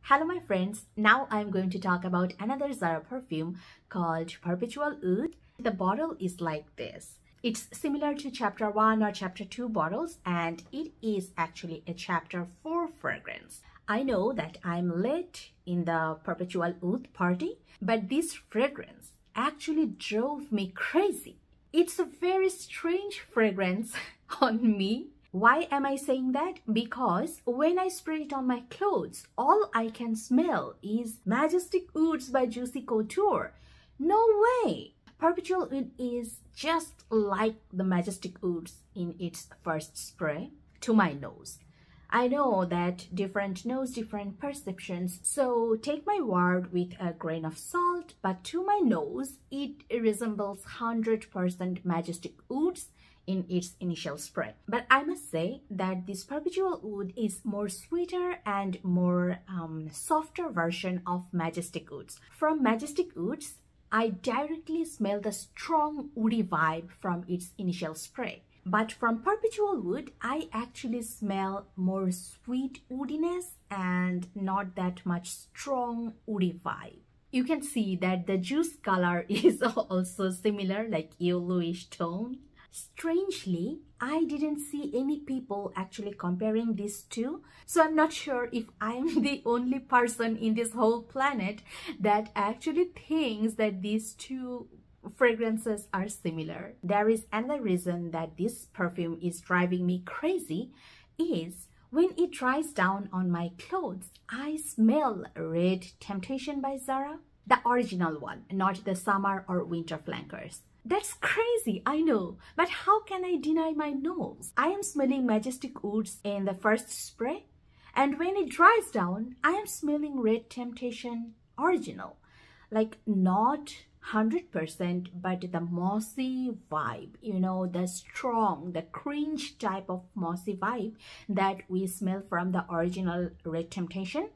Hello my friends, now I'm going to talk about another Zara perfume called Perpetual Oud. The bottle is like this. It's similar to chapter 1 or chapter 2 bottles and it is actually a chapter 4 fragrance. I know that I'm late in the Perpetual Oud party, but this fragrance actually drove me crazy. It's a very strange fragrance on me. Why am I saying that? Because when I spray it on my clothes, all I can smell is Majestic Ouds by Juicy Couture. No way! Perpetual Oud is just like the Majestic Ouds in its first spray to my nose. I know that different nose, different perceptions, so take my word with a grain of salt, but to my nose, it resembles 100% Majestic Ouds in its initial spray. But I must say that this Perpetual Oud is more sweeter and more softer version of Majestic Ouds. From Majestic Ouds, I directly smell the strong woody vibe from its initial spray. But from Perpetual Oud, I actually smell more sweet woodiness and not that much strong woody vibe. You can see that the juice color is also similar, like yellowish tone. Strangely, I didn't see any people actually comparing these two, so I'm not sure if I'm the only person in this whole planet that actually thinks that these two fragrances are similar. There is another reason that this perfume is driving me crazy is when it dries down on my clothes, I smell Red Temptation by Zara, the original one, not the summer or winter flankers. That's crazy, I know, but how can I deny my nose? I am smelling Majestic Ouds in the first spray, and when it dries down, I am smelling Red Temptation original. Like not 100%, but the mossy vibe, you know, the strong, the cringe type of mossy vibe that we smell from the original Red Temptation.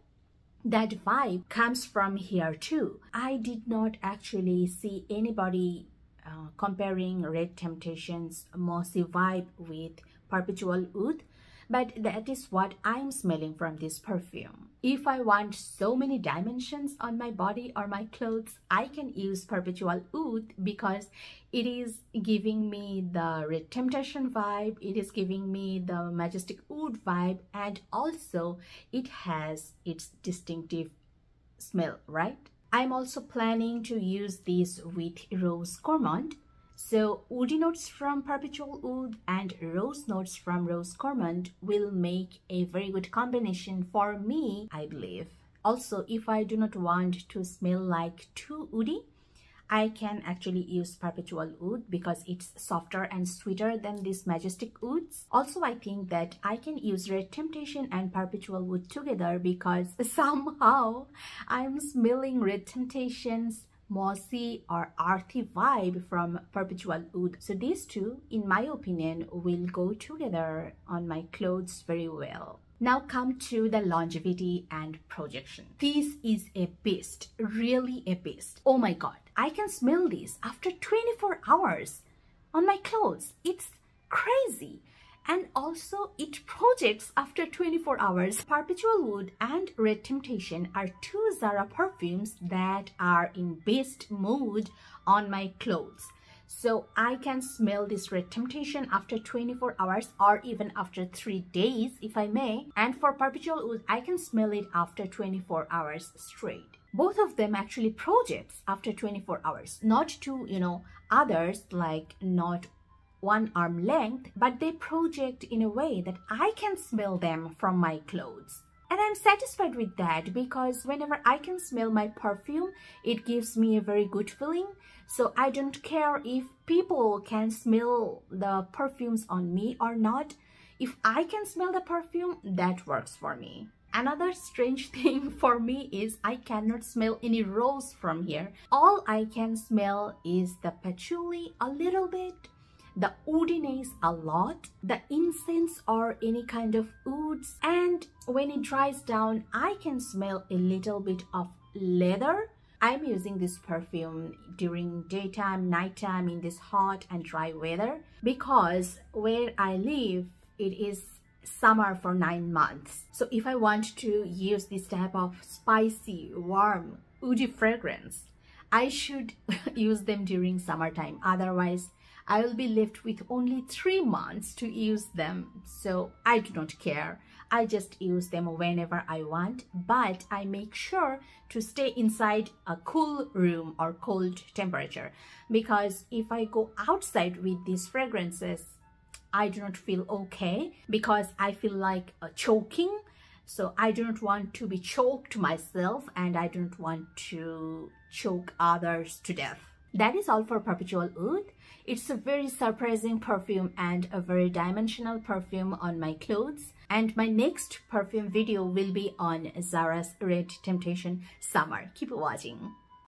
That vibe comes from here too. I did not actually see anybody comparing Red Temptation's mossy vibe with Perpetual Oud, but that is what I'm smelling from this perfume. If I want so many dimensions on my body or my clothes, I can use Perpetual Oud because it is giving me the Red Temptation vibe, it is giving me the Majestic Oud vibe, and also it has its distinctive smell, right? I'm also planning to use this with Rose Gourmand. So woody notes from Perpetual Oud and rose notes from Rose Gourmand will make a very good combination for me, I believe. Also, if I do not want to smell like too woody, I can actually use Perpetual Oud because it's softer and sweeter than these Majestic Ouds. Also, I think that I can use Red Temptation and Perpetual Oud together because somehow I'm smelling Red Temptation's mossy or earthy vibe from Perpetual Oud. So these two, in my opinion, will go together on my clothes very well. Now come to the longevity and projection. This is a beast, really a beast. Oh my god, I can smell this after 24 hours on my clothes. It's crazy. And also it projects after 24 hours. Perpetual Oud and Red Temptation are two Zara perfumes that are in beast mode on my clothes. So I can smell this Red Temptation after 24 hours or even after 3 days if I may. And for Perpetual Oud, I can smell it after 24 hours straight. Both of them actually projects after 24 hours. Not to, others like not one arm length, but they project in a way that I can smell them from my clothes. And I'm satisfied with that because whenever I can smell my perfume, it gives me a very good feeling. So I don't care if people can smell the perfumes on me or not. If I can smell the perfume, that works for me. Another strange thing for me is I cannot smell any rose from here. All I can smell is the patchouli a little bit, the woodiness a lot, the incense or any kind of woods, and when it dries down, I can smell a little bit of leather. I'm using this perfume during daytime, nighttime in this hot and dry weather because where I live, it is summer for 9 months. So if I want to use this type of spicy, warm, woody fragrance, I should use them during summertime. Otherwise, I will be left with only 3 months to use them. So I do not care. I just use them whenever I want, but I make sure to stay inside a cool room or cold temperature, because if I go outside with these fragrances, I do not feel okay, because I feel like choking. So I don't want to be choked myself, and I don't want to choke others to death. That is all for Perpetual Oud. It's a very surprising perfume and a very dimensional perfume on my clothes. And my next perfume video will be on Zara's Red Temptation Summer. Keep watching.